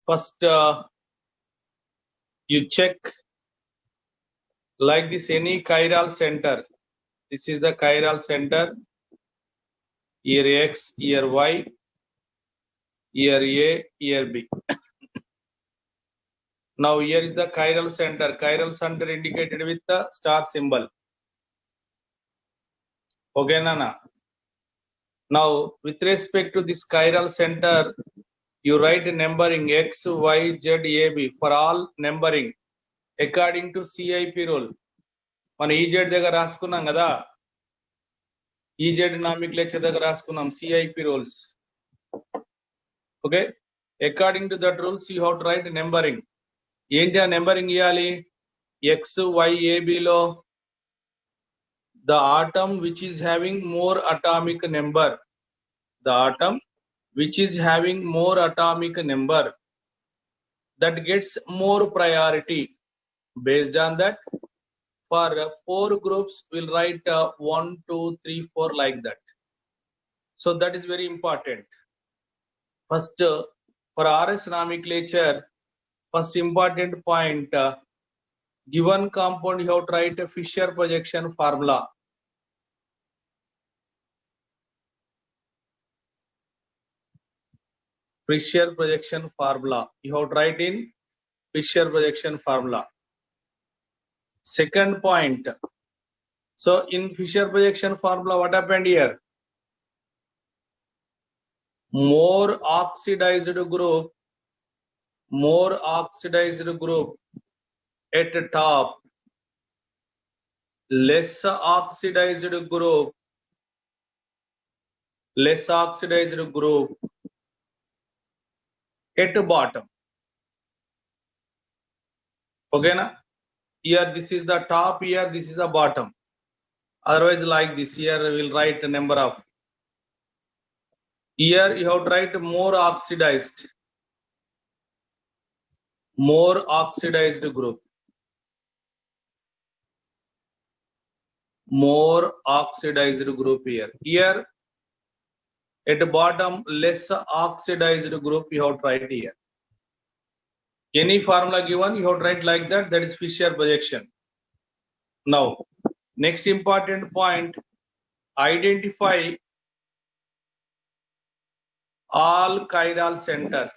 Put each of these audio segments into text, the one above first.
First, you check like this any chiral center. This is the chiral center. Here X, here Y, here A, here B. Now here is the chiral center. Chiral center indicated with the star symbol. Okay, Nana. Now with respect to this chiral center, you write numbering X, Y, Z, A, B for all numbering according to CIP rule. మన E Z దగ్గర రాసుకున్నాం కదా, E Z nomenclature దగ్గర రాసుకున్నాం CIP rules. Okay, according to that rules you have to write numbering. ఏంటి ఆ numbering ఇవ్వాలి? X Y ఏబిలో the atom which is having more atomic number, the atom which is having more atomic number that gets more priority. Based on that, for 4 groups we'll write 1 2 3 4 like that. So that is very important. First, for RS nomenclature, first important point, given compound you have to write a Fisher projection formula. Fisher projection formula. You have to write in Fisher projection formula. Second point. So in Fisher projection formula, what happened here? More oxidized group at the top, less oxidized group at the bottom. Okay na? Here this is the top, here this is the bottom. Otherwise like this, here we will write a number of. Here you have to write more oxidized group. More oxidized group here. Here at the bottom, less oxidized group you have to write here. Any formula given, you have to write like that. That is Fisher projection. Now, next important point, identify all chiral centers.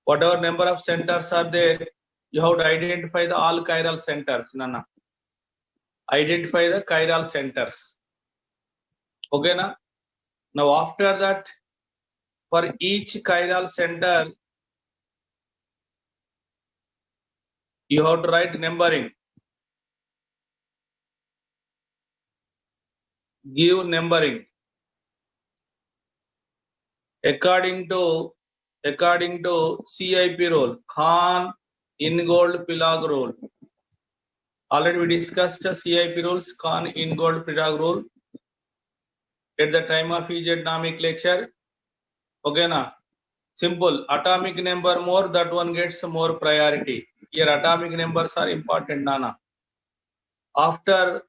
Whatever number of centers are there, you have to identify the all chiral centers. Nana, identify the chiral centers. Okay na? Now after that, for each chiral center you have to write numbering. Give numbering according to CIP rule, Kahn-Ingold-Pillag rule. Already we discussed CIP rules, Kahn-Ingold-Pillag rule at the time of EZ nomenclature. Okay na? Simple. Atomic number more, that one gets more priority. Here atomic numbers are important, Nana. After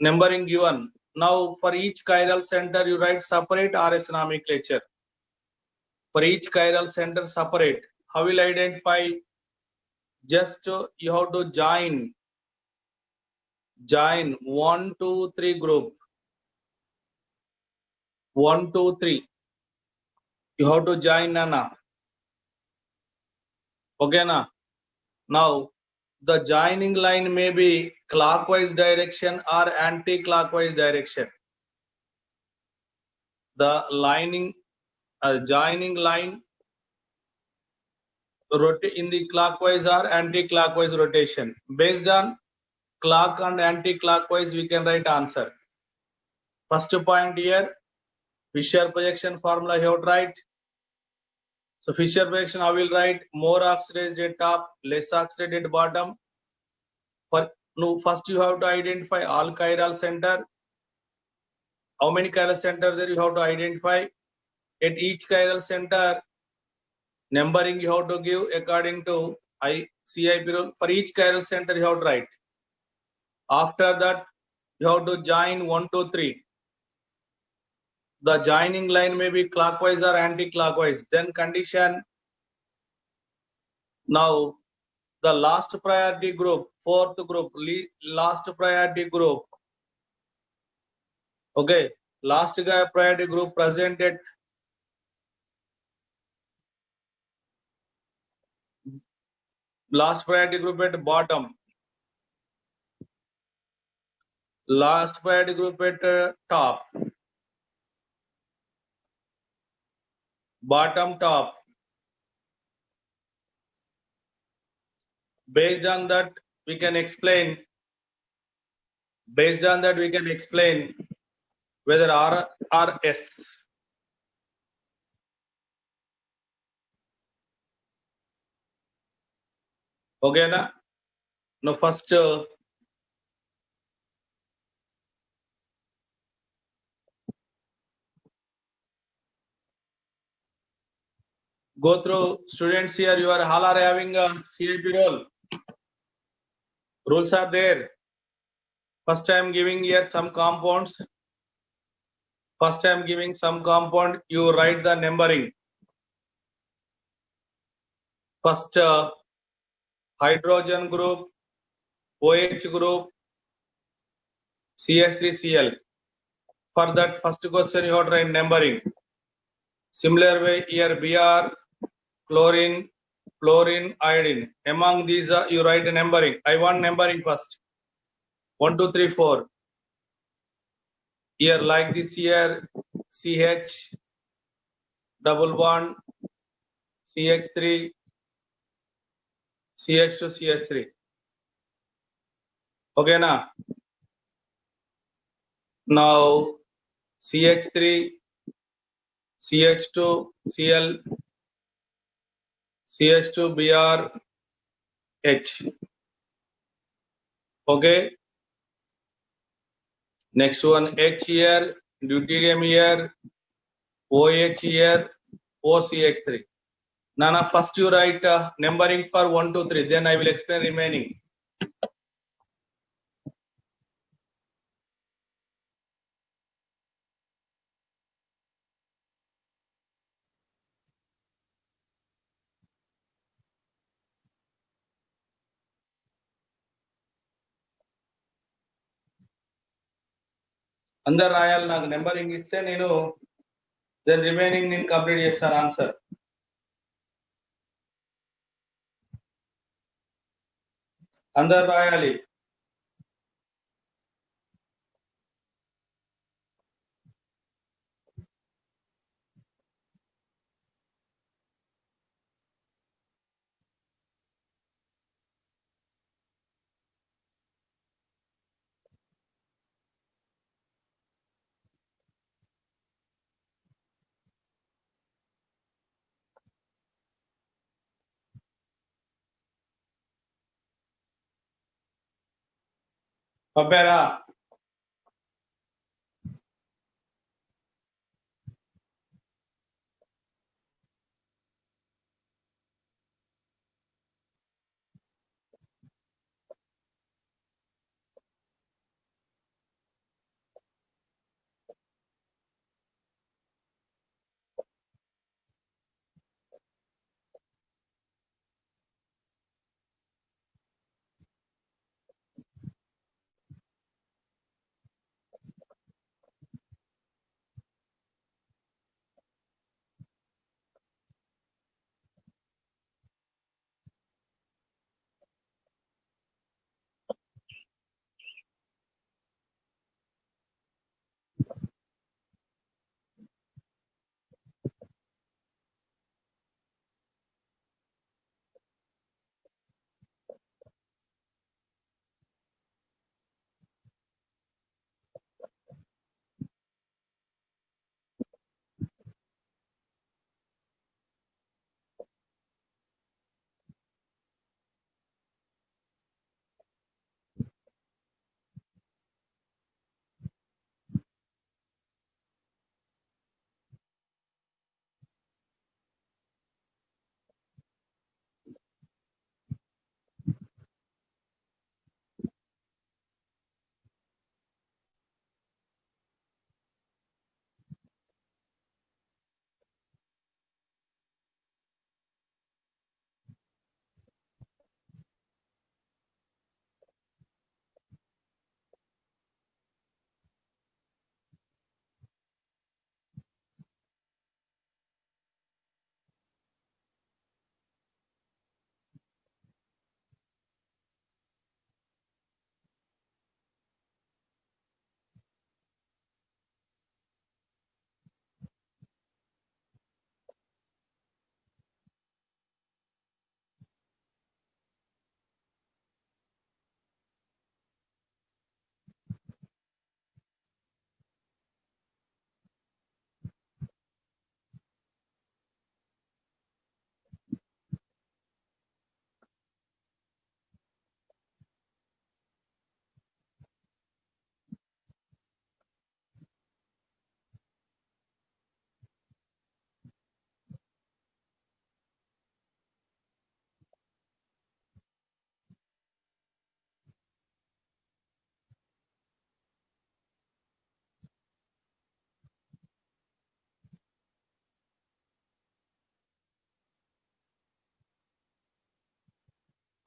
numbering given, now for each chiral center you write separate RS nomenclature. For each chiral center separate. How will identify? Just you have to join 1 2 3 group. 1 2 3. You have to join, Nana. Okay na? Now the joining line may be clockwise direction or anti-clockwise direction. The joining line rotate in the clockwise or anti-clockwise rotation. Based on clock and anti-clockwise, we can write answer. First point here, Fisher projection formula you have to write. So Fisher projection, I will write more oxidized at top, less oxidized at bottom. First you have to identify all chiral center. How many chiral center there you have to identify? At each chiral center, numbering you have to give according to CIP rule. For each chiral center you have to write. After that, you have to join 1 2 3. the joining line may be clockwise or anti-clockwise. Then condition, now the last priority group, fourth group, last priority group. Okay, last priority group present at last priority group at bottom. Last priority group at top. Bottom top. Based on that, we can explain. Based on that, we can explain whether R or S. Okay, na? Now first go through students here. You are all are having a CIP role. Rules are there. First I am giving here some compounds. First I am giving some compound. You write the numbering. First hydrogen group, OH group, CH3Cl. For that first question you have to write numbering. Similar way here Br, chlorine, fluorine, iodine. Among these you write a numbering. I want numbering first. 1, 2, 3, 4. Here like this here CH double bond CH3 CH2 CH3. Okay na? Now CH3 CH2 Cl CH2 Br H. Okay. Next one H here, deuterium here, OH here, OCH3. Nana, first you write numbering for 1, 2, 3. Then I will explain remaining. అందరు రాయాలి నాకు numbering ఇస్తే నేను then remaining నేను complete చేస్తాను answer. అందరు రాయాలి. పంపారా?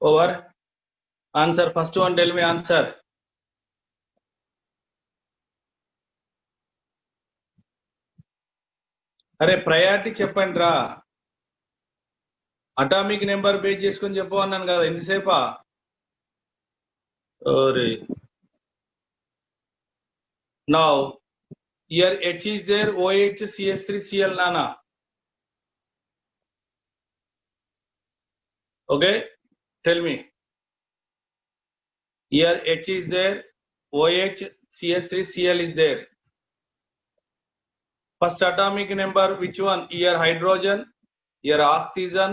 Over. Answer. First one, tell me answer. అరే ప్రయారిటీ చెప్పండి రా. అటామిక్ నెంబర్ బేస్ చేసుకొని చెప్పు అన్నాను కదా, ఎంతసేపా? Now here H is there, OH, CH3, Cl, Nana. Okay, tell me. Here H is there, OH, CH3, Cl is there. First atomic number, which one? Here hydrogen, here oxygen,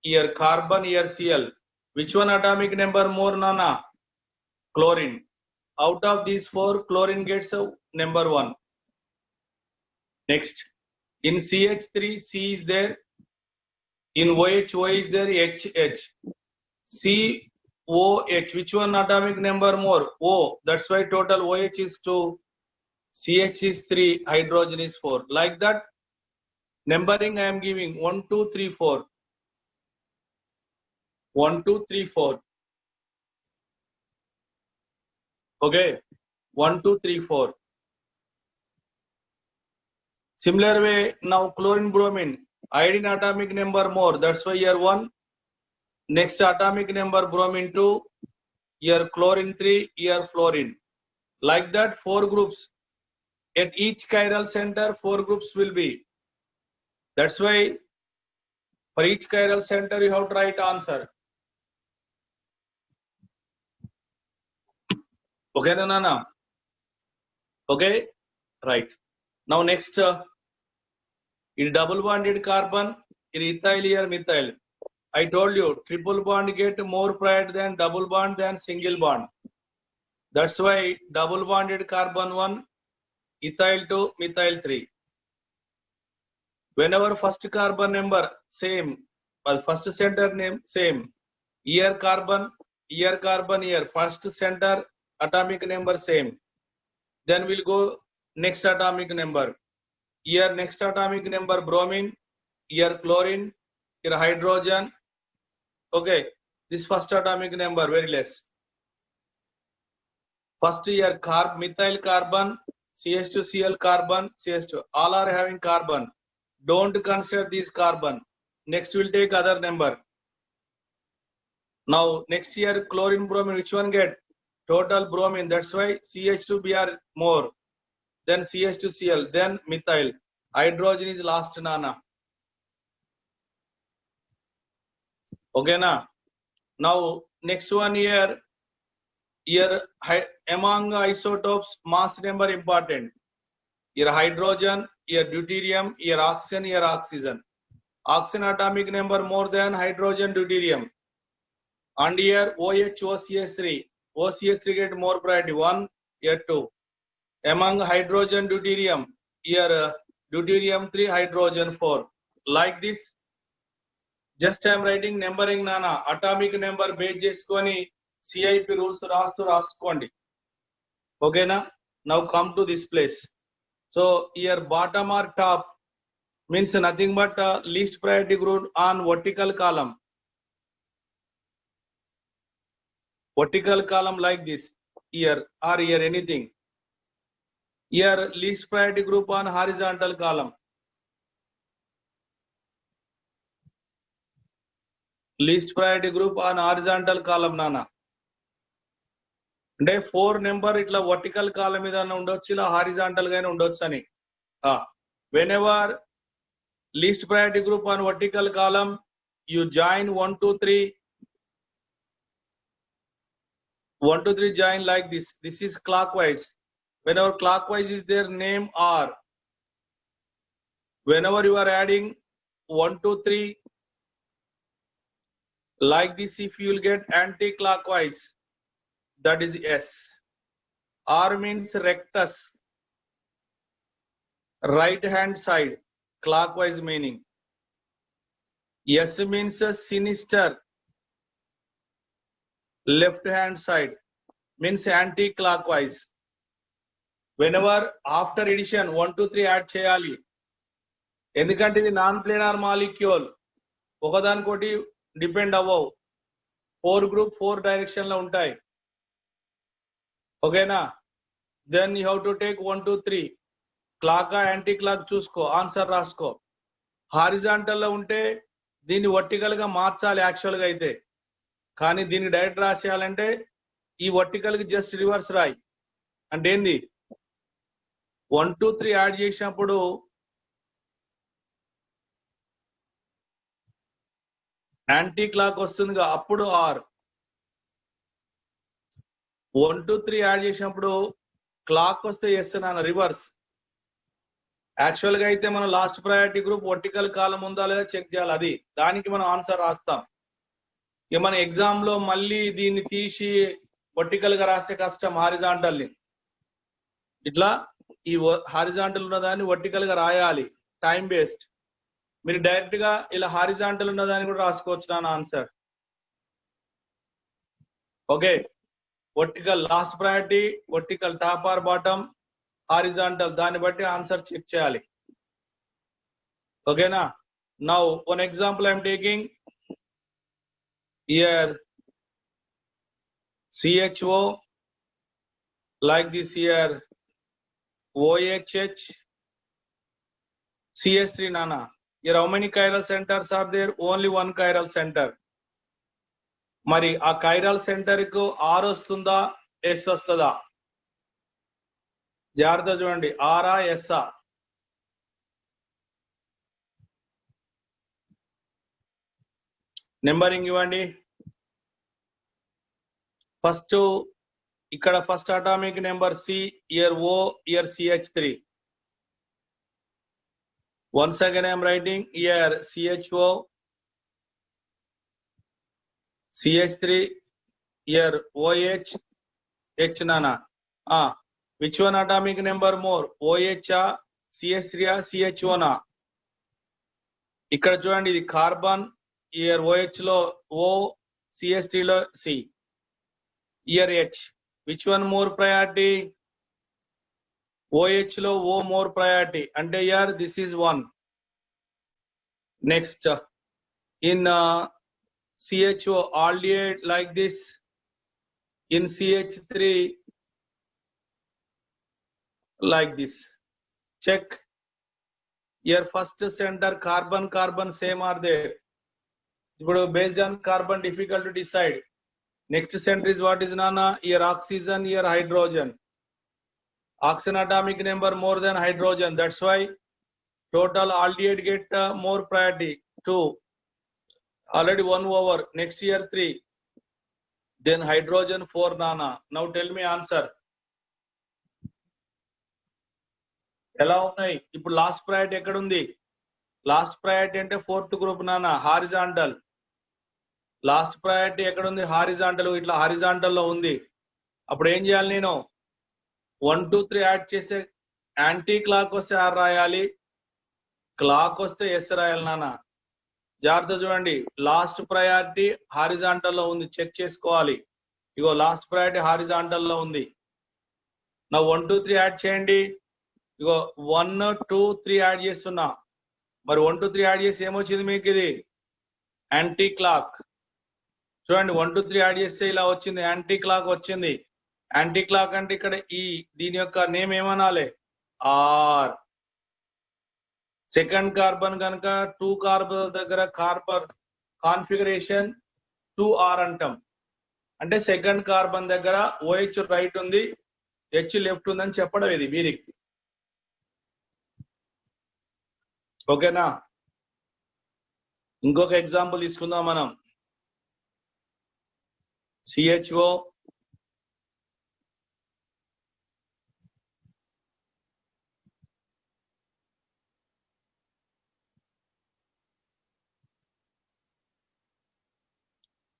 here carbon, here Cl. Which one atomic number more, Nana? Chlorine. Out of these four, chlorine gets a number 1. Next, in CH3, C is there. In OH, O is there, H. COH, which one atomic number more? O. That's why total OH is 2, CH is 3, hydrogen is 4. Like that, numbering I am giving 1, 2, 3, 4. 1, 2, 3, 4. Okay, 1, 2, 3, 4. Similar way, now chlorine, bromine, iodine atomic number more. That's why here 1. Next atomic number bromine 2. Here chlorine 3. Here fluorine. Like that, 4 groups. At each chiral center, 4 groups will be. That's why for each chiral center, you have to write answer. Okay, Nana? Okay, right. Now next, in double bonded carbon, in ethyl, here methyl. I told you, triple bond get more priority than double bond than single bond. That's why double bonded carbon 1, ethyl 2, methyl 3. Whenever first carbon number same, but first center name same, here carbon, here first center atomic number same. Then we'll go next atomic number. Here next atomic number bromine, here chlorine, here hydrogen. Okay, this first atomic number very less. First here methyl carbon, CH2, Cl carbon, CH2. All are having carbon. Don't consider this carbon. Next we'll take other number. Now next year chlorine, bromine, which one get? Total bromine. That's why CH2Br more. Then CH2Cl, then methyl. Hydrogen is last, Nana. Okay, na? Now next one here among isotopes, mass number important. Here hydrogen, here deuterium, here oxygen, here oxygen. Oxygen atomic number more than hydrogen, deuterium. And here OH, OCH3. OCH3 get more priority, 1, here 2. Among hydrogen, deuterium, here deuterium 3, hydrogen 4. Like this, just I am writing numbering, Nana. Atomic number base cheskoni CIP rules raskondi. Okay na? Now come to this place. So here bottom or top means nothing but least priority group on vertical column. Vertical column like this, here or here anything. Here least priority group on horizontal column. Least priority group on horizontal column, Nana. అంటే 4 number ఇట్లా vertical కాలం మీద ఉండొచ్చు, ఇలా horizontal గానే ఉండొచ్చు అని. Whenever least priority group on vertical column, you join 1, 2, 3. 1, 2, 3 join like this. This is clockwise. Whenever clockwise is there, name R. Whenever you are adding 1, 2, 3 like this, if you will get anti-clockwise, that is S. R means rectus, right hand side, clockwise meaning. S means sinister, left hand side, means anti-clockwise. Whenever after addition 1, 2, 3 add cheyali, ఎందుకంటే ఇది non planar molecule, ఒకదానికోటి depend అవ్వవు. 4 group 4 direction లో ఉంటాయి. ఓకేనా? then you have to take 1 2 3 clock anti clock చూసుకో, answer రాసుకో. Horizontal లో ఉంటే దీన్ని వర్టికల్ గా మార్చాలి యాక్చువల్ గా అయితే, కానీ దీన్ని డైరెక్ట్ రాసేయాలంటే ఈ వర్టికల్ కి జస్ట్ రివర్స్ రాయి. అంటే ఏంది, 1 2 3 యాడ్ చేసినప్పుడు యాంటీ క్లాక్ వస్తుందిగా, అప్పుడు ఆర్. 1 2 3 యాడ్ చేసినప్పుడు క్లాక్ వస్తే చేస్తున్నాను రివర్స్. యాక్చువల్ గా అయితే మనం లాస్ట్ ప్రయారిటీ గ్రూప్ వర్టికల్ కాలం ఉందా లేదా చెక్ చేయాలి, అది దానికి మనం ఆన్సర్ రాస్తాం. ఇక మన ఎగ్జామ్ లో మళ్ళీ దీన్ని తీసి వర్టికల్ గా రాస్తే కష్టం. హారిజాంటల్ ని ఇట్లా ఈ హారిజాంటల్ ఉన్న దాన్ని వర్టికల్ గా రాయాలి, టైం వేస్ట్. మీరు డైరెక్ట్ గా ఇలా హారిజాంటల్ ఉన్న దాన్ని కూడా రాసుకోవచ్చు నా answer. Okay, vertical last priority, vertical top or bottom, horizontal, దాన్ని బట్టి ఆన్సర్ చెక్ చేయాలి. ఓకేనా? Now one example I'm taking here CHO, like this here OHH, CS3 nana. Here how many chiral centers are there? Only one chiral center. మరి ఆ chiral center కు R వస్తుందా S వస్తుందా? జాగ్రత్త చూడండి, R ఆ S ఆ? నెంబరింగ్ ఇవ్వండి. ఫస్ట్ ఇక్కడ first atomic number C, year O, year CH3. Once again I am writing here CHO, CH3, here OH, H nana. Which one atomic number more? OH a, CH3 a, CH1 a? ఇక్కడ చూడండి, ఇది carbon, year OH లో O, CH3 లో C, year H. Which one more priority? OH లో O more priority, అంటే year this is 1. Next in CHO aldehyde like this, in CH3 like this. Check here, first center carbon carbon same are there. ఇప్పుడు based on carbon difficult to decide. Next center is what is nana? Here oxygen, here hydrogen. Oxygen atomic number more than hydrogen, that's why total aldehyde get more priority, 2. Already 1 over. Next year 3. Then hydrogen 4 nana. Now tell me answer. ఎలా ఉన్నాయి? ఇప్పుడు last priority ఎక్కడ ఉంది? Last priority అంటే 4th group నానా, horizontal. Last priority ఎక్కడ ఉంది? Horizontal. ఇట్లా హారిజాంటల్ లో ఉంది. అప్పుడు ఏం చేయాలి నేను? 1 2 3 యాడ్ చేస్తే యాంటీ క్లాక్ వస్తే R రాయాలి, క్లాక్ వస్తే S రాయాలి నానా. జాగ్రత్త చూడండి, లాస్ట్ ప్రయారిటీ హారిజాంటల్ లో ఉంది, చెక్ చేసుకోవాలి. ఇగో లాస్ట్ ప్రయారిటీ హారిజాంటల్ లో ఉంది. నా 1 2 3 యాడ్ చేయండి. ఇగో 1 2 3 యాడ్ చేస్తున్నా. మరి 1 2 3 యాడ్ చేసి ఏమొచ్చింది మీకు? ఇది యాంటీ క్లాక్. చూడండి, 1 2 3 యాడ్ చేస్తే ఇలా వచ్చింది, యాంటీ క్లాక్ వచ్చింది. యాంటీ క్లాక్ అంటే ఇక్కడ ఈ దీని యొక్క నేమ్ ఏమనాలి? ఆర్. సెకండ్ కార్బన్ కనుక 2 కార్బన్ దగ్గర కార్బన్ కాన్ఫిగరేషన్ 2R అంటాం. అంటే సెకండ్ కార్బన్ దగ్గర OH రైట్ ఉంది, H లెఫ్ట్ ఉందని చెప్పడం ఇది వీరికి. ఓకేనా? ఇంకొక ఎగ్జాంపుల్ తీసుకుందాం మనం. CHO,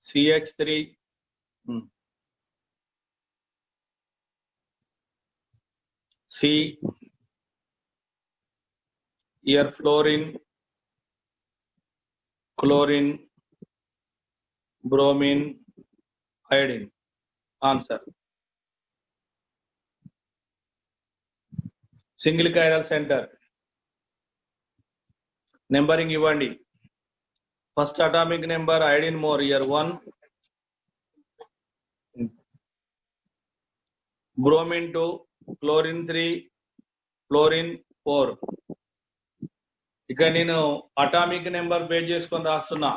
CH3, C, here fluorine, chlorine, bromine, iodine. Answer. Single chiral center. Numbering ఇవ్వండి. First atomic number iodine more, here 1, bromine 2, chlorine 3, fluorine 4. ఇక నేను అటామిక్ నెంబర్ బేస్ చేసుకొని రాస్తున్నా.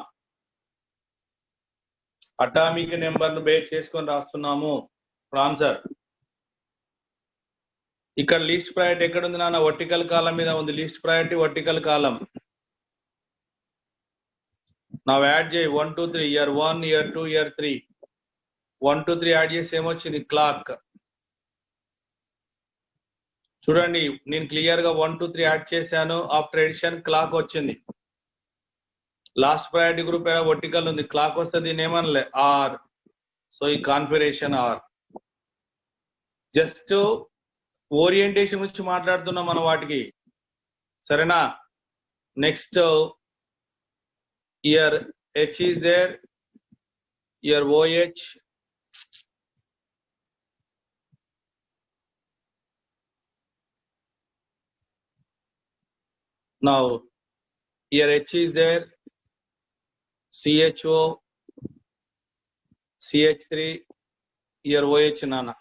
అటామిక్ నెంబర్ ను బేస్ చేసుకొని రాస్తున్నాము. ఆన్సర్ ఇక్కడ లీస్ట్ ప్రయారిటీ ఎక్కడ ఉంది నాన్న? వర్టికల్ కాలం మీద ఉంది. లీస్ట్ ప్రయారిటీ వర్టికల్ కాలం. నా యాడ్ చేయి 1 2 3 ఇయర్ 1 ఇయర్ 2 ఇయర్ 3 1 2 3 యాడ్ చేసి ఏమొచ్చింది? క్లాక్. చూడండి నేను క్లియర్ గా 1 2 3 యాడ్ చేశాను. ఆఫ్టర్ ఎడిషన్ క్లాక్ వచ్చింది. లాస్ట్ ప్రయారిటీ గ్రూప్ వర్టికల్ ఉంది. క్లాక్ వస్తే దీని ఏమనలే ఆర్. సో ఈ కాన్ఫిగరేషన్ ఆర్. జస్ట్ ఓరియంటేషన్ గురించి మాట్లాడుతున్నాం మనం వాటికి, సరేనా? Next here H is there, here OH, now here H is there, CHO, CH3, here OH నాన్న.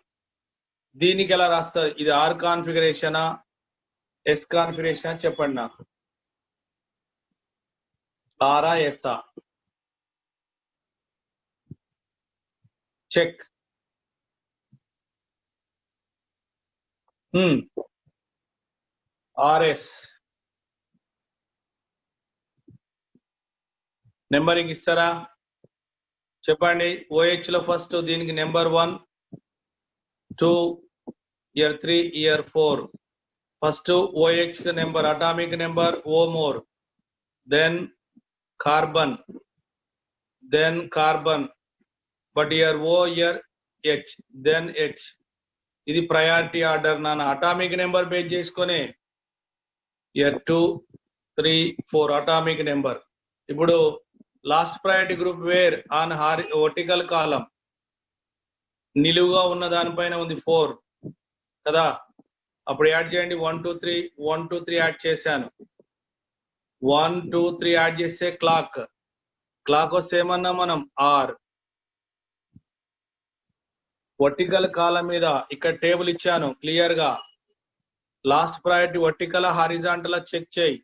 దీనికి ఎలా రాస్తారు? ఇది ఆర్ కాన్ఫిగరేషనా ఎస్ కాన్ఫిగరేషనా చెప్పండి నాకు. ఆరా ఎస్ఆ? చెక్. ఆర్ఎస్ నెంబరింగ్ ఇస్తారా చెప్పండి. ఓహెచ్ లో ఫస్ట్ దీనికి number 1 2 here 3 here 4. First O H కి number atomic number O more, then carbon, then carbon, but here O here H, then H. ఇది ప్రయారిటీ ఆర్డర్ నాన్న. అటామిక్ నెంబర్ బేస్ చేసుకొని here 2 3 4 atomic number. ఇప్పుడు last priority group where on vertical column నిలువుగా ఉన్న దానిపైన ఉంది 4 కదా. అప్పుడు యాడ్ చేయండి 1 2 3 1 2 3 యాడ్ చేశాను. 1 2 3 యాడ్ చేస్తే క్లాక్. క్లాక్ వస్తే ఏమన్నా మనం ఆర్. వర్టికల్ కాలం మీద ఇక్కడ టేబుల్ ఇచ్చాను క్లియర్ గా. Last priority vertical horizontal check చేయి.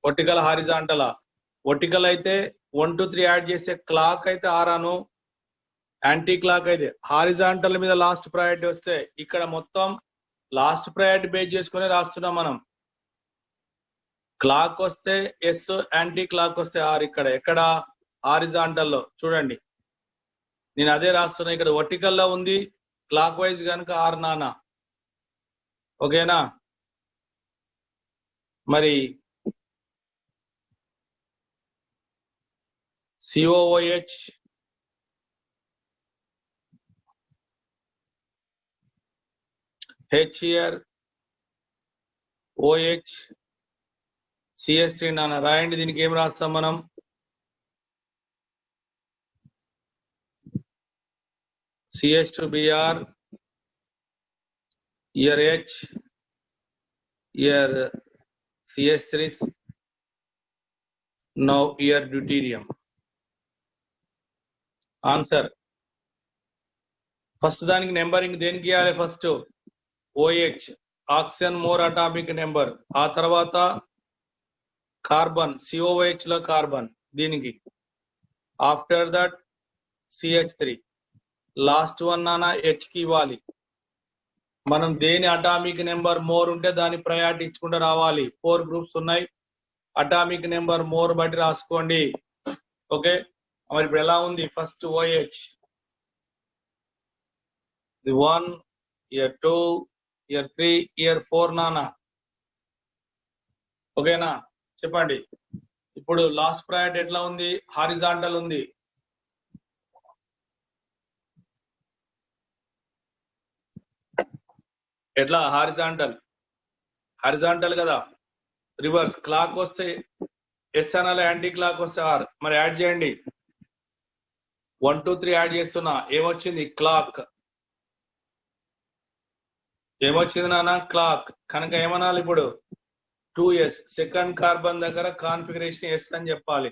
Vertical horizontal. వర్టికల్ అయితే 1 2 3 యాడ్ చేస్తే క్లాక్ అయితే ఆర్ అను, యాంటీ క్లాక్ అయితే. హారిజాంటల్ మీద లాస్ట్ ప్రయారిటీ వస్తే ఇక్కడ మొత్తం లాస్ట్ ప్రయారిటీ బేస్ చేసుకుని రాస్తున్నాం మనం. క్లాక్ వస్తే ఎస్, యాంటీ క్లాక్ వస్తే ఆర్. ఇక్కడ ఎక్కడ? హారిజాంటల్ లో చూడండి నేను అదే రాస్తున్నా. ఇక్కడ వర్టికల్ లో ఉంది క్లాక్ వైజ్ కనుక ఆర్ నానా. ఓకేనా? మరి COOH H here, OH, CH3 నాన్న రాయండి. దీనికి ఏం రాస్తాం మనం? CH2Br, here H, here CH3, now here deuterium. Answer first దానికి నెంబరింగ్ దేనికి ఇవ్వాలి? First OH oxygen more atomic number, ఆ తర్వాత కార్బన్ COOH లో కార్బన్ దీనికి, after that CH3, last one నానా H కి ఇవ్వాలి. మనం దేని అటామిక్ నెంబర్ మోర్ ఉంటే దాని ప్రయారిటీ ఇచ్చుకుంటూ రావాలి. 4 గ్రూప్స్ ఉన్నాయి. అటామిక్ నెంబర్ మోర్ బట్టి రాసుకోండి. ఓకే మరి ఇప్పుడు ఎలా ఉంది? First OH 1 year 2 here 3 here 4 నానా. ఓకేనా? చెప్పండి. ఇప్పుడు లాస్ట్ ప్రయారిటీ ఎట్లా ఉంది? హారిజాంటల్ ఉంది. ఎట్లా? హారిజాంటల్. హారిజాంటల్ కదా. రివర్స్ క్లాక్ వస్తే ఎస్ అనాలి, యాంటీ క్లాక్ వస్తే ఆర్. మరి యాడ్ చేయండి. 1 2 3 యాడ్ చేస్తున్నా. ఏమొచ్చింది? క్లాక్. ఏమొచ్చింది నాన్న? క్లాక్. కనుక ఏమనాలి ఇప్పుడు? 2s. సెకండ్ కార్బన్ దగ్గర కాన్ఫిగరేషన్ ఎస్ అని చెప్పాలి.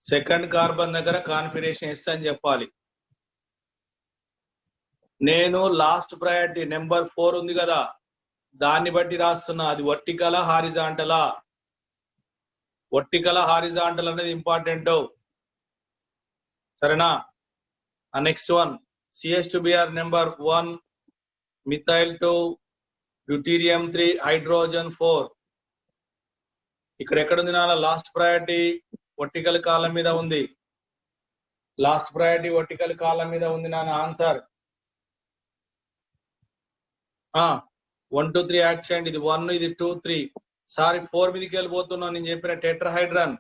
సెకండ్ కార్బన్ దగ్గర కాన్ఫిగరేషన్ ఎస్ అని చెప్పాలి. నేను లాస్ట్ ప్రయారిటీ నెంబర్ 4 ఉంది కదా, దాన్ని బట్టి రాస్తున్నా. అది వర్టికలా హారిజాంటలా? వర్టికల్ హారిజాంటల్ అనేది ఇంపార్టెంట్. సరేనా? Next one CH2Br number 1 methyl 2 deuterium 3 hydrogen 4. ఇక్కడ ఎక్కడ ఉంది నాన్న? లాస్ట్ ప్రయారిటీ వర్టికల్ కాలం మీద ఉంది. లాస్ట్ ప్రయారిటీ వర్టికల్ కాలం మీద ఉంది నాన్న. ఆన్సర్ 1 2 3 యాడ్ చేయండి. ఇది 1, ఇది 2 3. సారీ 4 మీదకి వెళ్ళిపోతున్నాను. నేను చెప్పిన టెట్రాహైడ్రన్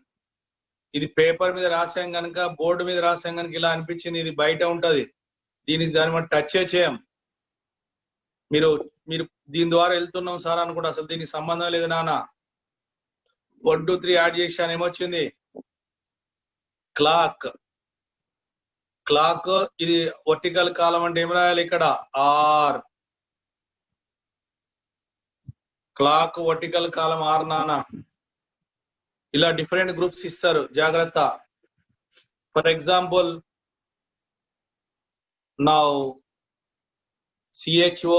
ఇది పేపర్ మీద రాసాం కనుక, బోర్డు మీద రాసాం కనుక ఇలా అనిపించింది. ఇది బయట ఉంటది, దాని మనం టచ్ చేయం. మీరు దీని ద్వారా వెళ్తున్నాం సార్ అనుకుంటా. అసలు దీనికి సంబంధం లేదు నాన్న. 1 2 3 యాడ్ చేశాను. ఏమొచ్చింది? క్లాక్. ఇది వర్టికల్ కాలం అంటే ఏం రాయాలి ఇక్కడ? ఆర్. క్లాక్ వర్టికల్ కాలం ఆర్ నాన్న. ఇలా డిఫరెంట్ గ్రూప్స్ ఇస్తారు, జాగ్రత్త. For example now CHO,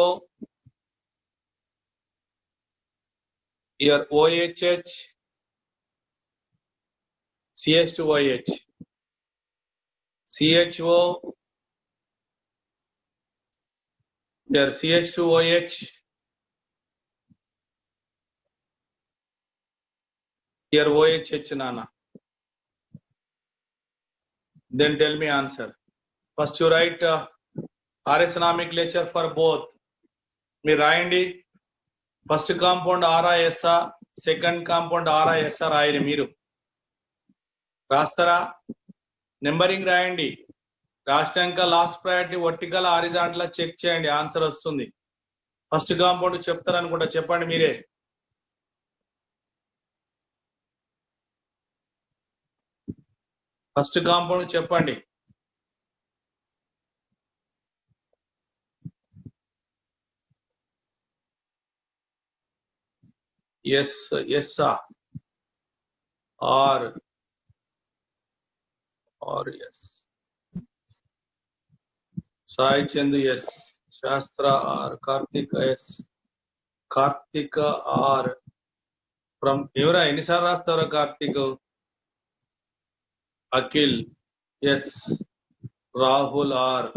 here OHH, CH2OH, CHO, here CH2OH, here OHH nana. Then tell me answer. First you write RS nomenclature for both. మీరు రాయండి. First compound RIS, second compound RIS రాయండి. మీరు రాస్తారా? Numbering రాయండి. రాష్ట్రాంక last priority vertical horizontal check చేయండి, answer వస్తుంది. First compound చెప్తారనుకుంటా, చెప్పండి మీరే. ఫస్ట్ కాంపౌండ్ చెప్పండి. S R S. Sai Chandu S. Shastra R. Karthik S. Karthik R from ఎవరా? ఎన్నిసార్లు రాస్తారా Karthik? Akhil S. Rahul R.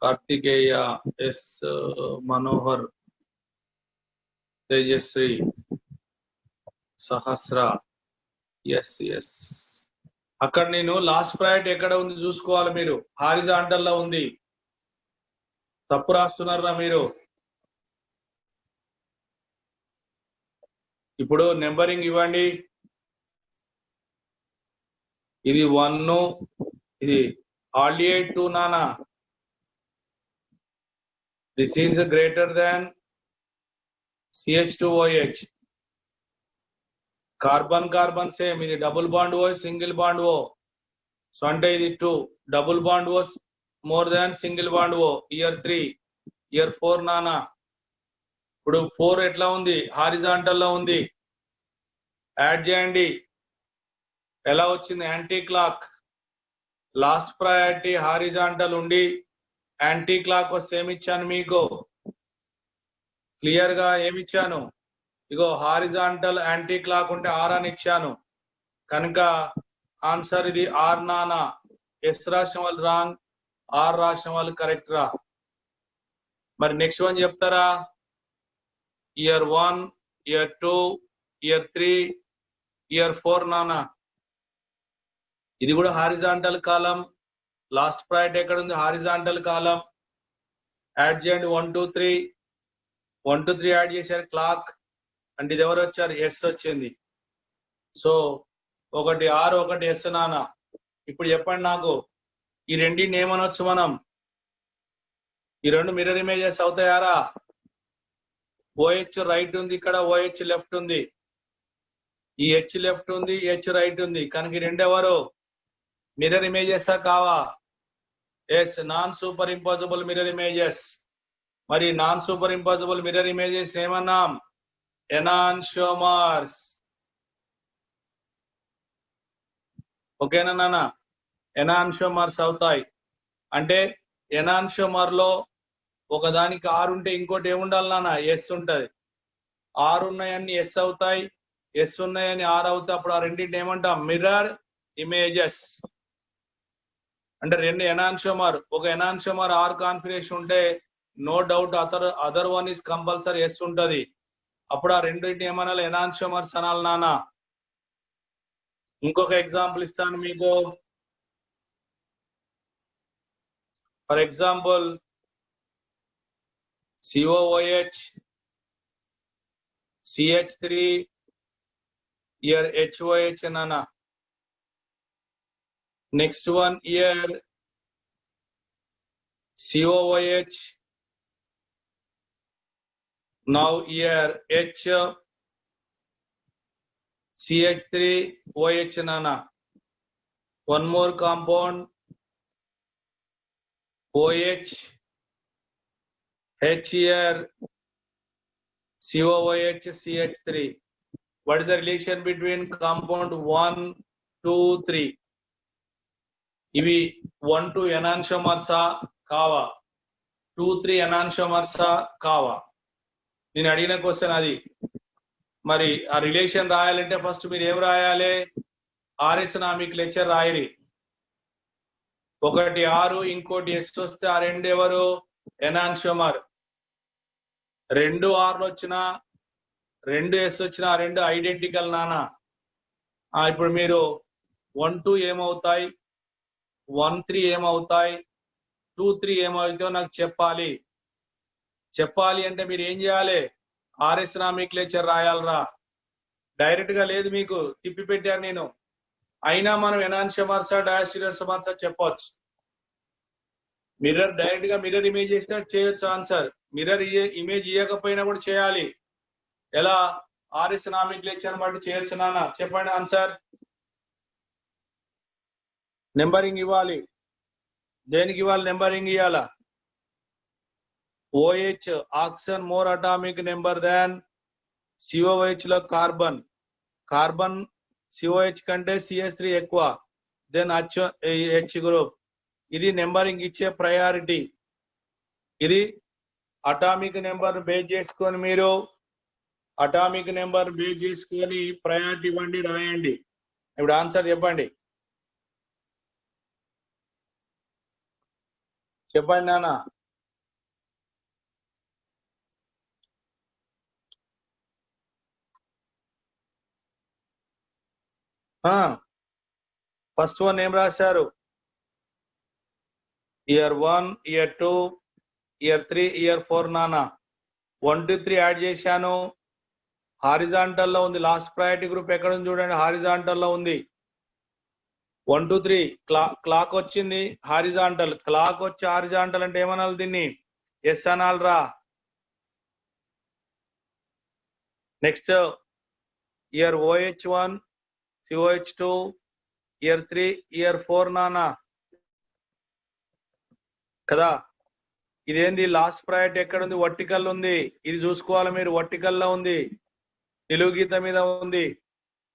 Karthikeya S. Manohar. Tejasri. Sahasra S. అక్కడ నేను లాస్ట్ ప్రయారిటీ ఎక్కడ ఉంది చూసుకోవాలి మీరు. హారిజాంటల్ లో ఉంది. తప్పు రాస్తున్నారా మీరు? ఇప్పుడు నెంబరింగ్ ఇవ్వండి. ఇది 1, ఇది ఆల్డిహైడ్ 2 నానా. This is greater than CH2OH. Carbon same. ఇది double bond O, single bond O. So అంటే ఇది 2 double bond O more than single bond O. Here 3, here 4 నానా. ఇప్పుడు 4 ఎట్లా ఉంది? హారిజాంటల్ లో ఉంది. యాడ్ చేయండి. ఎలా వచ్చింది? Anti clock. Last priority horizontal ఉండి యాంటీ క్లాక్ వస్తే ఏమిచ్చాను మీకు? క్లియర్ గా ఏమిచ్చాను? ఇగో హారిజాంటల్ యాంటీ క్లాక్ ఉంటే ఆర్ అని ఇచ్చాను కనుక ఆన్సర్ ఇది ఆర్ నానా. ఎస్ రాసిన వాళ్ళు రాంగ్, ఆర్ రాసిన వాళ్ళు కరెక్ట్ రా. మరి నెక్స్ట్ వన్ చెప్తారా? ఇయర్ 1, ఇయర్ 2, ఇయర్ 3, ఇయర్ 4 నానా. ఇది కూడా హారిజాంటల్ కాలం. లాస్ట్ ప్రయారిటీ ఎక్కడ ఉంది? హారిజాంటల్ కాలం. యాడ్ చేయండి. 1 2 3. 1 2 3 యాడ్ చేశారు. క్లాక్ అంటే ఇది ఎవరు వచ్చారు? ఎస్ వచ్చింది. సో ఒకటి ఆర్, ఒకటి ఎస్ నానా. ఇప్పుడు చెప్పండి నాకు, ఈ రెండింటిని ఏమనొచ్చు మనం? ఈ రెండు మిర్రర్ ఇమేజెస్ అవుతాయారా? OH రైట్ ఉంది, ఇక్కడ OH లెఫ్ట్ ఉంది. ఈ H లెఫ్ట్ ఉంది, H రైట్ ఉంది కనుక ఈ రెండు ఎవరు? మిర్రర్ ఇమేజెస్ కావా? Yes. Non super impossible mirror images. మరి non super impossible mirror images ఏమన్నాం? ఎనాన్షోమర్స్. ఓకేనా నాన్న? ఎనాన్షోమర్స్ అవుతాయి. అంటే ఎనాన్షోమర్ లో ఒకదానికి ఆర్ ఉంటే ఇంకోటి ఏముండాలి నాన్న ఎస్ ఉంటది. ఆర్ ఉన్నాయన్ని ఎస్ అవుతాయి, ఎస్ ఉన్నాయని ఆర్ అవుతాయి. అప్పుడు ఆ రెండింటిని ఏమంటాం? Mirror images. అంటే రెండు ఎనాన్షోమర్, ఒక ఎనాన్షోమర్ ఆర్ కాన్ఫిగరేషన్ ఉంటే no doubt other one is compulsory S ఉంటది. అప్పుడు ఆ రెండింటిని ఏమనాలి? ఎనాన్షోమర్స్ అనాలి నాన్న. ఇంకొక ఎగ్జాంపుల్ ఇస్తాను మీకు. For example COOH, CH3, here HOH nana. Next one here COOH. Now here H, CH3, OH nana. One more compound OH, H here COOH, CH3. What is the relation between compound 1, 2, 3? ఇవి 1, 2 ఎనాన్షోమర్సా కావా? 2, 3 ఎనాన్షోమర్సా కావా? నేను అడిగిన question అది. మరి ఆ relation రాయాలంటే first మీరు ఏం రాయాలి? ఆర్ఎస్ నామిక్లేచర్ రాయరి. ఒకటి ఆరు, ఇంకోటి ఎస్ వస్తే ఆ రెండు ఎవరు? ఎనాన్షోమర్. రెండు ఆర్లు వచ్చినా రెండు ఎస్ వచ్చినా ఆ రెండు ఐడెంటికల్ నానా. ఇప్పుడు మీరు 1, 2 ఏమవుతాయి, 1, 3 ఏమవుతాయి, 2, 3 ఏమవుతాయో నాకు చెప్పాలి. చెప్పాలి అంటే మీరు ఏం చేయాలి? RS nomenclature రాయాలరా. డైరెక్ట్ గా లేదు, మీకు తిప్పి పెట్టాను నేను. అయినా మనం ఎనాన్షోమర్సా డయాస్టిరియోమర్సా చెప్పొచ్చు. మిర్రర్ డైరెక్ట్ గా మిర్రర్ ఇమేజ్ చేస్తే చేయొచ్చు ఆన్సర్. మిర్రర్ ఇమేజ్ ఇవ్వకపోయినా కూడా చేయాలి. ఎలా? ఆర్ఎస్ నామిక్లేచర్ బట్టి చేయొచ్చు నాన్న. చెప్పండి ఆన్సర్. నెంబరింగ్ ఇవ్వాలి. దేనికి ఇవ్వాలి? నెంబరింగ్ ఇవ్వాలా? OH oxygen more atomic number than COH లో కార్బన్. కార్బన్ COH కంటే CH3 ఎక్కువ, దెన్ H గ్రూప్. ఇది నెంబరింగ్ ఇచ్చే ప్రయారిటీ. ఇది అటామిక్ నెంబర్ బేస్ చేసుకొని మీరు అటామిక్ నెంబర్ బేస్ చేసుకొని ప్రయారిటీ ఇవ్వండి, రాయండి. ఇప్పుడు ఆన్సర్ చెప్పండి. చెప్పండి నాన్న. ఫస్ట్ వన్ ఏం రాశారు? ఇయర్ 1, ఇయర్ 2, ఇయర్ 3, ఇయర్ 4 నానా. 1, 2, 3 యాడ్ చేశాను. హారిజాంటల్ లో ఉంది. లాస్ట్ ప్రయారిటీ గ్రూప్ ఎక్కడ ఉంది చూడండి, హారిజాంటల్ లో ఉంది. 1, 2, 3 క్లాక్ వచ్చింది హారిజాంటల్. క్లాక్ వచ్చి హారిజాంటల్ అంటే ఏమనాలి? దీన్ని ఎస్ అనాలిరా. Next here OH1, COH2, here 3, here 4 నానా కదా. ఇదేంది? లాస్ట్ ప్రయారిటీ ఎక్కడ ఉంది? వర్టికల్ ఉంది. ఇది చూసుకోవాలి మీరు. వర్టికల్ లో ఉంది, నిలువు గీత మీద ఉంది.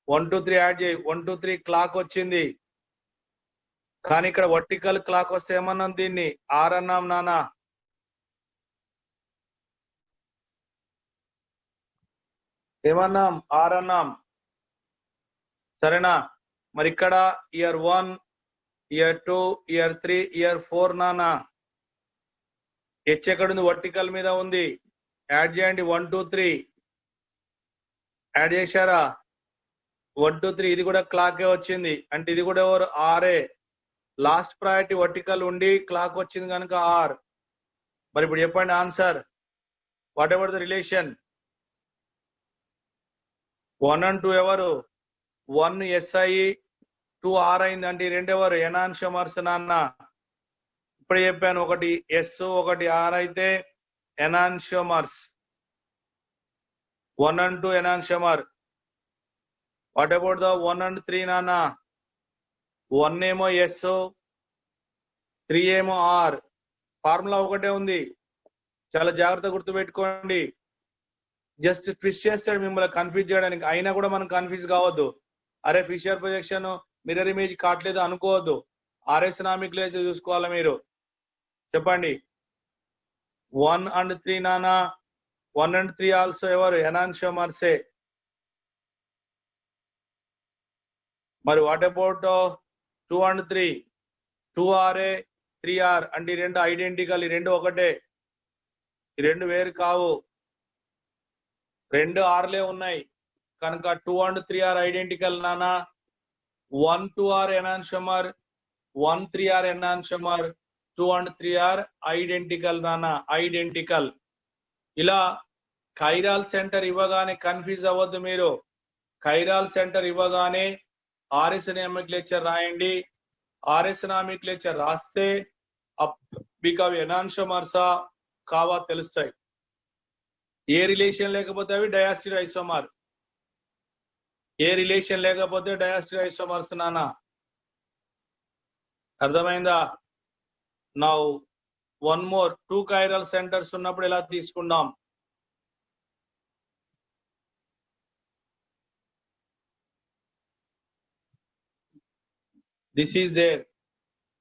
1, 2, 3 యాడ్ చేయి. 1, 2, 3 క్లాక్ వచ్చింది. కానీ ఇక్కడ వర్టికల్ క్లాక్ వస్తే ఏమన్నాం? దీన్ని ఆర్ అన్నాం నానా. ఏమన్నాం? ఆర్ అన్నాం. సరేనా? మరి ఇక్కడ ఇయర్ 1, ఇయర్ 2, ఇయర్ 3, ఇయర్ 4 నానా. హెచ్ ఎక్కడుంది? వర్టికల్ మీద ఉంది. యాడ్ చేయండి. 1, 2, 3 యాడ్ చేశారా? 1, 2, 3 ఇది కూడా క్లాకే వచ్చింది. అంటే ఇది కూడా ఎవరు? ఆర్ఏ. లాస్ట్ ప్రయారిటీ వర్టికల్ ఉండి క్లాక్ వచ్చింది కనుక ఆర్. మరి ఇప్పుడు చెప్పండి answer. What ever the relation? 1 and 2 ఎవరు? 1 SI, 2 R అయింది. అంటే రెండు ఎవరు? ఎనాన్షోమర్స్ నాన్న. ఇప్పుడు చెప్పాను, ఒకటి ఎస్ ఒకటి ఆర్ అయితే enantiomers. 1 and 2 enantiomer. What about the 1 and 3 నాన్న? 1 ఏమో ఎస్, 3 ఏమో ఆర్. ఫార్ములా ఒకటే ఉంది, చాలా జాగ్రత్త గుర్తుపెట్టుకోండి. జస్ట్ ట్విస్ట్ చేస్తాడు మిమ్మల్ని కన్ఫ్యూజ్ చేయడానికి. అయినా కూడా మనం కన్ఫ్యూజ్ కావద్దు. అరే ఫిషర్ ప్రొజెక్షన్ మిర్రర్ ఇమేజ్ కావట్లేదు అనుకోవద్దు. ఆర్ఎస్ నామిక్లేచర్ చూసుకోవాలి మీరు. చెప్పండి 1 and 3 నానా 1 and 3 ఆల్సో ఎవరు ఎనాన్షియోమర్సే. మరి what about 2 and 3? 2R 3R అంటే ఈ రెండు ఐడెంటికల్, ఈ రెండు ఒకటే, ఈ రెండు వేరు కావు, రెండు ఆర్లే ఉన్నాయి కనుక 2 and 3R ఐడెంటికల్ నానా. 1 2R ఎనాన్షియోమర్, 1 3R ఎనాన్షియోమర్, 2 and 3R identical నానా, ఐడెంటికల్. ఇలా కైరాల్ సెంటర్ ఇవ్వగానే కన్ఫ్యూజ్ అవ్వద్దు మీరు. కైరాల్ సెంటర్ ఇవ్వగానే ఆర్ఎస్ నామిక్లేచర్ రాయండి. ఆర్ఎస్ నామిక్లేచర్ రాస్తే మీకు అవి ఎనాన్షియోమర్సా కావా తెలుస్తాయి. ఏ రిలేషన్ లేకపోతే అవి డయాస్టిక్ ఐసోమర్, ఏ రిలేషన్ లేకపోతే డయాస్టిక్ ఐసోమర్స్ నానా. అర్థమైందా? Now one more, 2 chiral centres ఉన్నప్పుడు ఎలా తీసుకుందాం. This is there.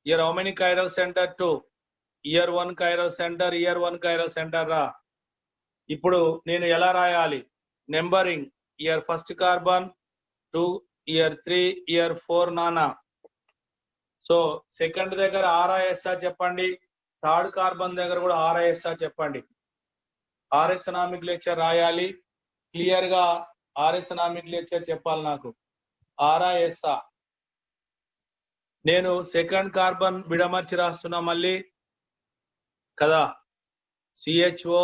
Here how many chiral center? 2. Here 1 chiral center, here 1 chiral center రా. ఇప్పుడు నేను ఎలా రాయాలి numbering? here first carbon 2, here 3, here 4 నానా. సో సెకండ్ దగ్గర RIS చెప్పండి, థర్డ్ కార్బన్ దగ్గర కూడా RIS చెప్పండి. ఆర్ఎస్ నామిక్లేచర్ రాయాలి, క్లియర్ గా ఆర్ఎస్ నామిక్లేచర్ చెప్పాలి నాకు. RIS నేను సెకండ్ కార్బన్ విడమర్చి రాస్తున్నా మళ్ళీ కదా. CHO,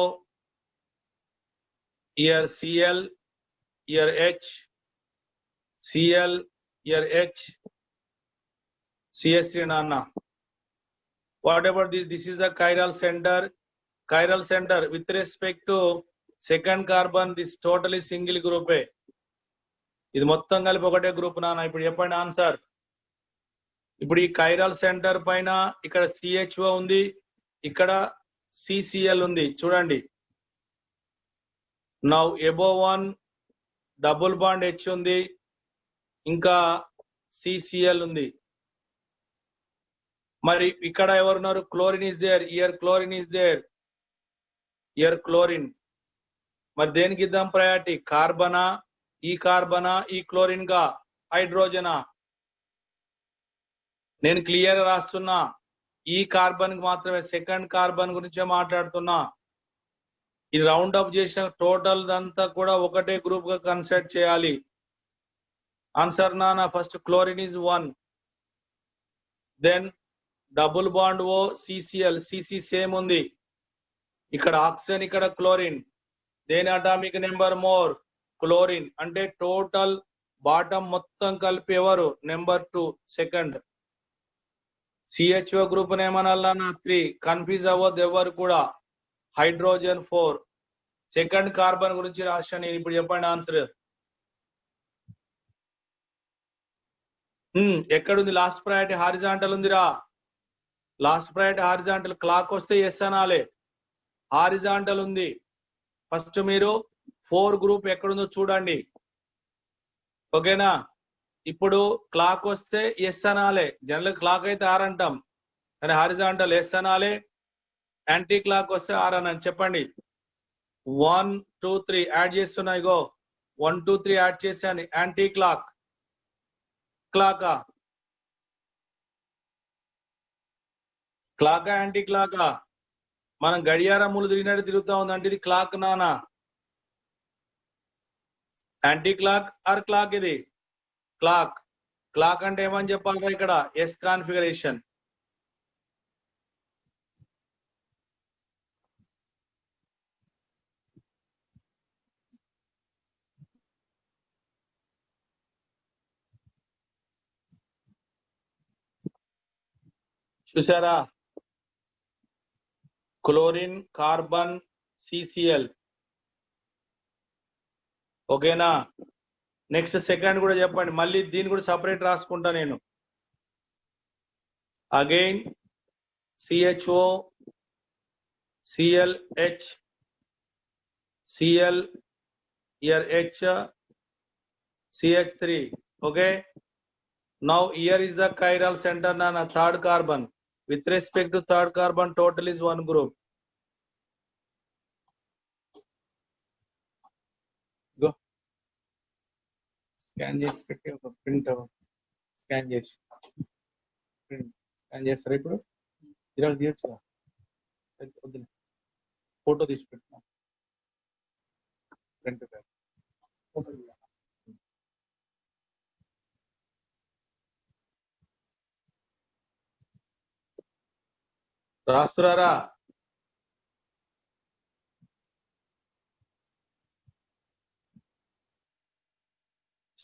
here Cl, here H, Cl, here H, CH3 నాన్న. What about this? This is the chiral center. Chiral center with respect to second carbon, this totally single group. ఇది మొత్తం కలిపి ఒకటే గ్రూప్ నాన్న. ఇప్పుడు చెప్పండి ఆన్సర్. ఇప్పుడు ఈ కైరల్ సెంటర్ పైన ఇక్కడ CHO ఉంది, ఇక్కడ CCl ఉంది చూడండి. Now above 1 double bond H ఉంది, ఇంకా CCl ఉంది. మరి ఇక్కడ ఎవరున్నారు? Chlorine is there, here chlorine is there, here chlorine. మరి దేనికి ఇద్దాం ప్రయారిటీ? కార్బనా, ఈ కార్బనా, ఈ క్లోరిన్ గా, హైడ్రోజనా? నేను క్లియర్ రాస్తున్నా, ఈ కార్బన్ కి మాత్రమే, సెకండ్ కార్బన్ గురించే మాట్లాడుతున్నా. ఈ రౌండ్ అప్ చేసిన టోటల్ అంతా కూడా ఒకటే గ్రూప్ గా కన్సిడర్ చేయాలి. ఆన్సర్ నానా. First chlorine is 1, then double bond O CCl, CC same ఉంది, ఇక్కడ ఆక్సిజన్, ఇక్కడ క్లోరిన్. దేని అటామిక్ నెంబర్ మోర్? క్లోరిన్. అంటే టోటల్ బాటం మొత్తం కలిపి ఎవరు? Number 2 second. CHO గ్రూప్ ఏమనాలన్నా 3, కన్ఫ్యూజ్ అవ్వద్దు ఎవరు కూడా. హైడ్రోజన్ 4, సెకండ్ కార్బన్ గురించి రాశాను నేను. ఇప్పుడు చెప్పండి ఆన్సర్. ఎక్కడుంది? లాస్ట్ ప్రయారిటీ హారిజాంటల్ ఉందిరా. Last priority horizontal. క్లాక్ వస్తే ఎస్ అనాలే. హారిజాంటల్ ఉంది. ఫస్ట్ మీరు 4 గ్రూప్ ఎక్కడుందో చూడండి, ఓకేనా? ఇప్పుడు క్లాక్ వస్తే ఎస్ అనాలే. జనరల్ క్లాక్ అయితే R అంటాం, కానీ హారిజాంటల్ ఎస్ అనాలే. యాంటీ క్లాక్ వస్తే R అని చెప్పండి. 1 2 3 యాడ్ చేస్తున్నా. ఇగో 1 2 3 యాడ్ చేశాను. Anti clock. క్లాకా? క్లాకా యాంటీ క్లాకా? మనం గడియారం ముళ్ళు తిరిగినట్టు తిరుగుతా ఉందంటే ఇది క్లాక్ నానా. Anti clock R clock? ఇది క్లాక్. క్లాక్ అంటే ఏమని చెప్పాలి ఇక్కడ? S configuration. చూసారా? క్లోరిన్, కార్బన్, CCl, ఓకేనా? నెక్స్ట్ సెకండ్ కూడా చెప్పండి. మళ్ళీ దీన్ని కూడా సపరేట్ రాసుకుంటా నేను. Again CHO, ClH, Cl, here H, CH3. Okay. Now here is the chiral center, nana, third carbon. With respect to third carbon, total is one group. Go. Scan చేసి పెట్టి ఒక ప్రింట్ స్కాన్ చేసి scan చేస్తారు ఇప్పుడు ఈరోజు తీయచ్చు వద్దు photo తీసి పెట్టినా ప్రింట్ రాస్తున్నారా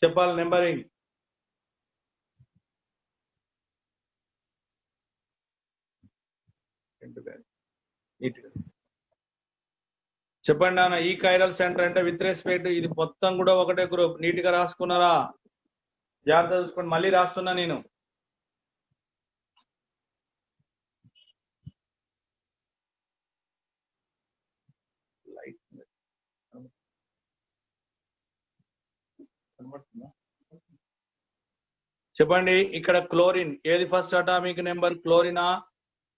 చెప్పాలి నెంబరింగ్ చెప్పండి నాన్న ఈ కైరల్ సెంటర్ అంటే విత్ రెస్పెక్ట్ ఇది మొత్తం కూడా ఒకటే గ్రూప్ నీట్ గా రాసుకున్నారా జాగ్రత్త చూసుకోండి మళ్ళీ రాస్తున్నా నేను చెప్పండి ఇక్కడ క్లోరిన్ ఏది ఫస్ట్ అటామిక్ నెంబర్ క్లోరినా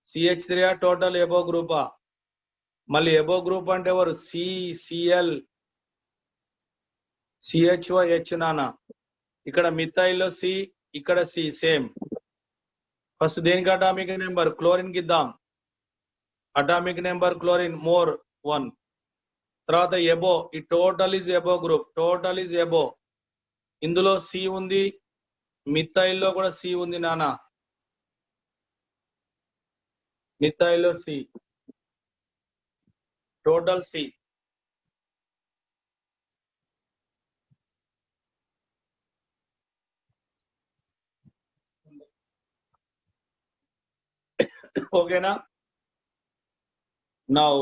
CH3 టోటల్ ఎబో గ్రూపా మళ్ళీ ఎబో గ్రూప్ అంటే ఎవరు CCl CHOH నానా ఇక్కడ మిథైల్ C ఇక్కడ C సేమ్ ఫస్ట్ దేనికి అటామిక్ నెంబర్ క్లోరిన్ కి ఇద్దాం అటామిక్ నెంబర్ క్లోరిన్ మోర్ 1 తర్వాత ఎబో ఈ total is above group total is above ఇందులో C ఉంది మిథైల్లో కూడా C ఉంది నానా మిథైల్లో C టోటల్ C ఓకేనా నౌ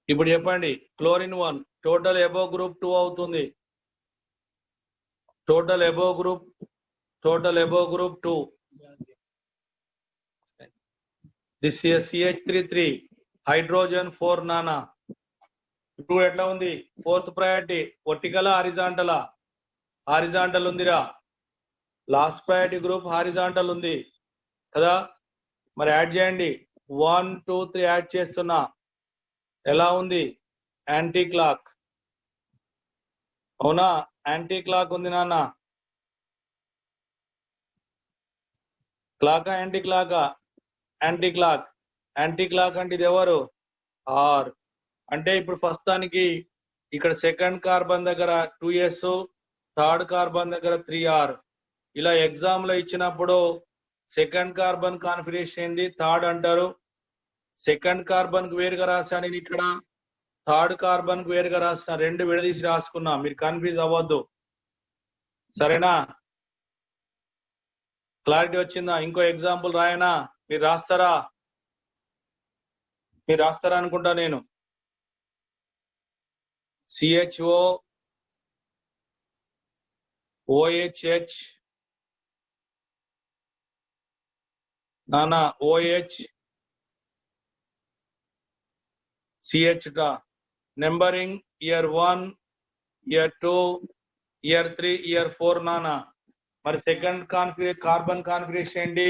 ఇప్పుడు చెప్పండి క్లోరిన్ 1 టోటల్ ఎబో గ్రూప్ 2 అవుతుంది total above group 2 this CH3 hydrogen 4 నానా 2 ఎట్లా ఉంది ఫోర్త్ ప్రయారిటీ వర్టికల్ హారిజాంటల్ ఉందిరా లాస్ట్ ప్రయారిటీ గ్రూప్ హారిజాంటల్ ఉంది కదా మరి యాడ్ చేయండి 1 2 3 యాడ్ చేస్తున్నా ఎలా ఉంది యాంటీ క్లాక్ అవునా యాంటీ క్లాక్ ఉంది నాన్న క్లాకా యాంటీ క్లాకా యాంటీ క్లాక్ అంటే ఇది ఎవరు ఆర్ అంటే ఇప్పుడు ప్రస్తుతానికి ఇక్కడ సెకండ్ కార్బన్ దగ్గర 2s థర్డ్ కార్బన్ దగ్గర 3r ఇలా ఎగ్జామ్ లో ఇచ్చినప్పుడు సెకండ్ కార్బన్ కాన్ఫిగరేషన్ ఏంది థర్డ్ అంటారు సెకండ్ కార్బన్ కు వేరుగా రాశాను నేను ఇక్కడ థర్డ్ కార్బన్ కు వేరుగా రాసిన రెండు విడదీసి రాసుకున్నా మీరు కన్ఫ్యూజ్ అవ్వద్దు సరేనా క్లారిటీ వచ్చిందా ఇంకో ఎగ్జాంపుల్ రాయనా మీరు రాస్తారా అనుకుంటా నేను CHO OHH నానా OH CH numbering year 1 year 2 here 3 here 4 నానా మరి సెకండ్ కార్బన్ కాన్ఫిగరేషన్ ఏంటి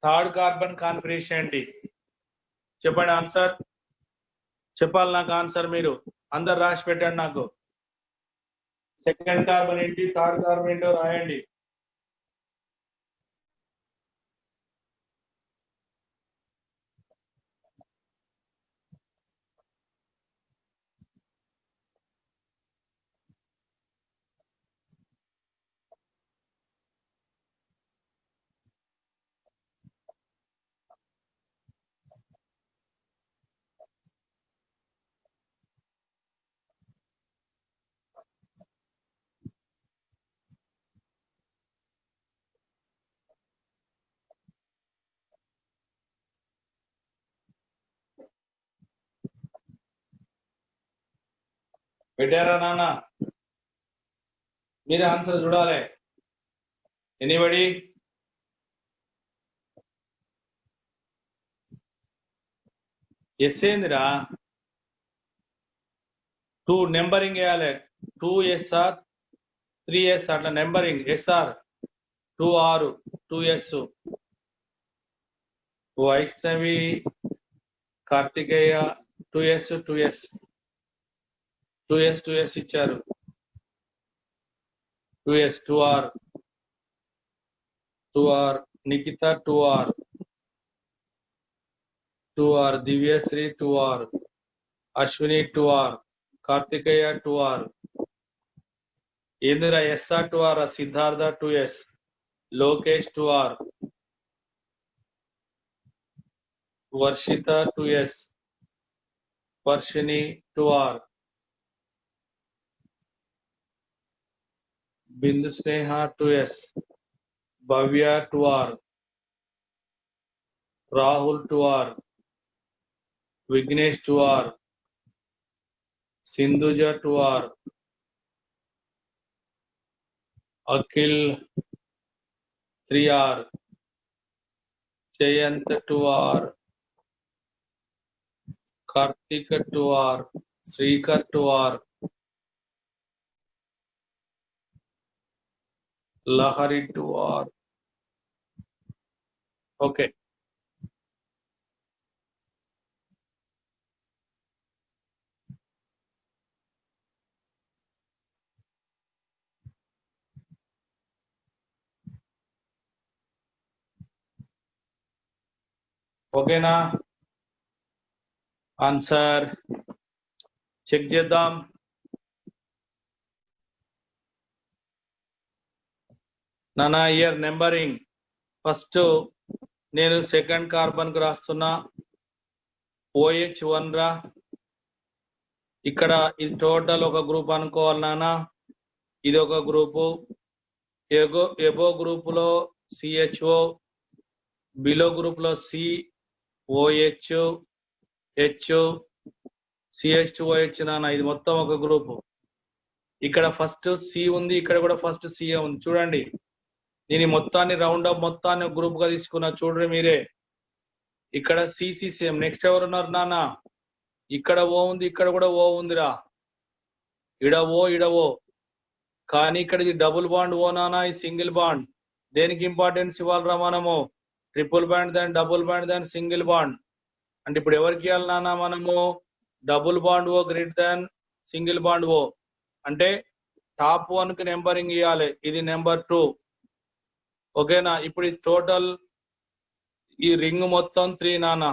థర్డ్ కార్బన్ కాన్ఫిగరేషన్ ఏంటి చెప్పండి ఆన్సర్ చెప్పాలి నాకు ఆన్సర్ మీరు అందరు రాసి పెట్టండి నాకు సెకండ్ కార్బన్ ఏంటి థర్డ్ కార్బన్ ఏంటో రాయండి పెట్టారా నాన్న మీరే ఆన్సర్ చూడాలి ఎనీబడి ఎస్ ఏందిరా 2 నెంబరింగ్ వేయాలి 2SR 3S అట్లా numbering SR 2R 2S Vaishnavi Karthikeya 2S ఇచ్చారు 2R Nikhita 2R Divyasri 2R Ashwini 2R Karthikeya 2R ఏందిరా SR 2R Siddharth 2S Lokesh 2R Varshitha 2S Varshini 2R Bindu Sneha 2S Bhavya 2R Rahul 2R Vignesh 2R Sindhuja 2R Akhil 3R Jayanth 2R Karthik 2R Srikar 2R Lahari 2R okay ఓకేనా answer check చేద్దాం నానా here numbering first నేను second carbon కు రాస్తున్నా OH1 రా ఇక్కడ ఇది టోటల్ ఒక గ్రూప్ అనుకోవాలి నానా ఇది ఒక గ్రూపు ఎబో గ్రూప్ లో CHO బిలో గ్రూప్ లో COH H CH2OH నాన్న ఇది మొత్తం ఒక గ్రూప్ ఇక్కడ ఫస్ట్ C ఉంది ఇక్కడ కూడా ఫస్ట్ C ఉంది చూడండి నేను మొత్తాన్ని రౌండ్ అప్ మొత్తాన్ని గ్రూప్ గా తీసుకున్నా చూడండి మీరే ఇక్కడ CC సేమ్ నెక్స్ట్ ఎవరు ఉన్నారు నాన్న ఇక్కడ O ఉంది ఇక్కడ కూడా O ఉందిరా ఇడ O కానీ ఇక్కడ ఇది డబుల్ బాండ్ O నాన్న ఇది సింగిల్ బాండ్ దేనికి ఇంపార్టెన్స్ ఇవ్వాలరా మనము ట్రిపుల్ బాండ్ దాని డబుల్ బాండ్ దాని సింగిల్ బాండ్ అంటే ఇప్పుడు ఎవరికి ఇవ్వాలి నాన్న మనము double bond O greater than single bond O అంటే టాప్ 1 కి నెంబరింగ్ ఇవ్వాలి ఇది నెంబర్ 2 ఓకేనా ఇప్పుడు ఇది టోటల్ ఈ రింగ్ మొత్తం 3 నాన్న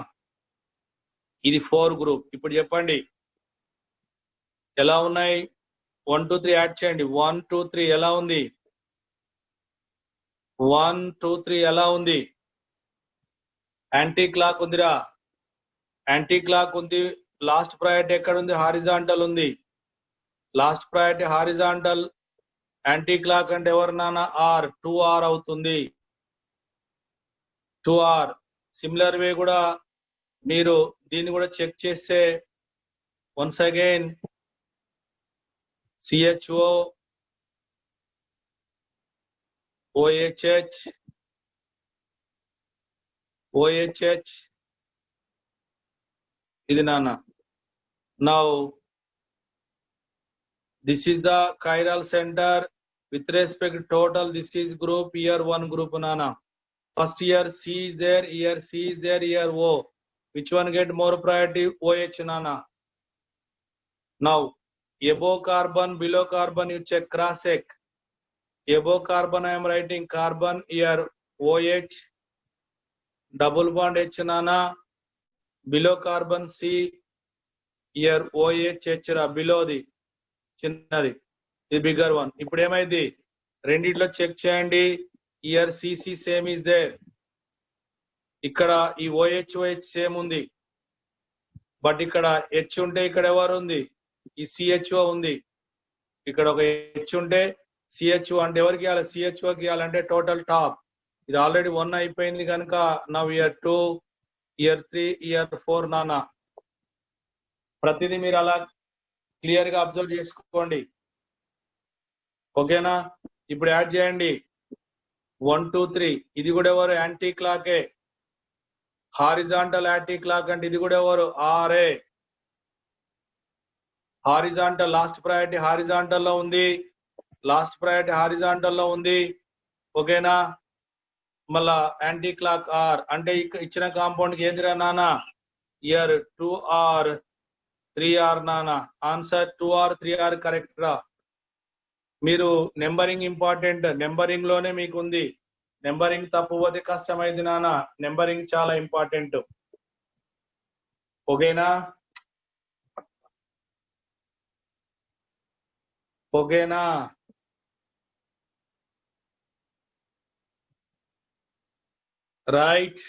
ఇది 4 గ్రూప్ ఇప్పుడు చెప్పండి ఎలా ఉన్నాయి 1 2 3 యాడ్ చేయండి 1 2 3 ఎలా ఉంది 1 2 3 ఎలా ఉంది యాంటీ క్లాక్ ఉందిరా యాంటీ క్లాక్ ఉంది లాస్ట్ ప్రయారిటీ ఎక్కడ ఉంది హారిజాంటల్ ఉంది last priority horizontal anti clock అంటే ఎవరు నాన్న R 2R అవుతుంది 2R సిమిలర్ వే కూడా మీరు దీన్ని కూడా చెక్ చేస్తే వన్స్ అగైన్ CHO OHH ఇది నాన్న now this is the chiral center with respect to total this is group here 1 group nana first here C is there here C is there here O which one get more priority OH nana now above carbon below carbon you check cross check above carbon I am writing carbon here OH double bond H nana below carbon C here OH H ra below the చిన్నది ఇది bigger one ఇప్పుడు ఏమైంది రెండిట్లో check చేయండి here CC same is there ఇక్కడ ఈ OH same ఉంది but ఇక్కడ H ఉంటే ఇక్కడ ఎవరు ఉంది ఈ CHO ఉంది ఇక్కడ ఒక H ఉంటే CHO అంటే ఎవరికి ఇవ్వాలి CHOకి ఇవ్వాలంటే టోటల్ టాప్ ఇది ఆల్రెడీ 1 అయిపోయింది కనుక నవ్ ఇయర్ 2 ఇయర్ 3 ఇయర్ 4 నానా ప్రతిదీ మీరు అలా క్లియర్ గా అబ్జర్వ్ చేసుకోండి ఓకేనా ఇప్పుడు యాడ్ చేయండి 1 2 3 ఇది కూడా ఎవరు యాంటీ క్లాకే హారిజాంటల్ యాంటీ క్లాక్ అంటే ఇది కూడా ఎవరు RA horizontal last priority horizontal లో ఉంది లాస్ట్ ప్రయారిటీ హారిజాంటల్ లో ఉంది ఓకేనా? మళ్ళా యాంటీ క్లాక్ ఆర్ అంటే ఇచ్చిన కాంపౌండ్ కి ఏందిరా నానా? ఇయర్ 2R 3R నానా. ఆన్సర్ 2R 3R కరెక్ట్ రా. మీరు నెంబరింగ్ ఇంపార్టెంట్, నెంబరింగ్ లోనే మీకు ఉంది. నెంబరింగ్ తప్పుపోతే కష్టమైంది నానా. నెంబరింగ్ చాలా ఇంపార్టెంట్. ఓకేనా? ఓకేనా? రైట్.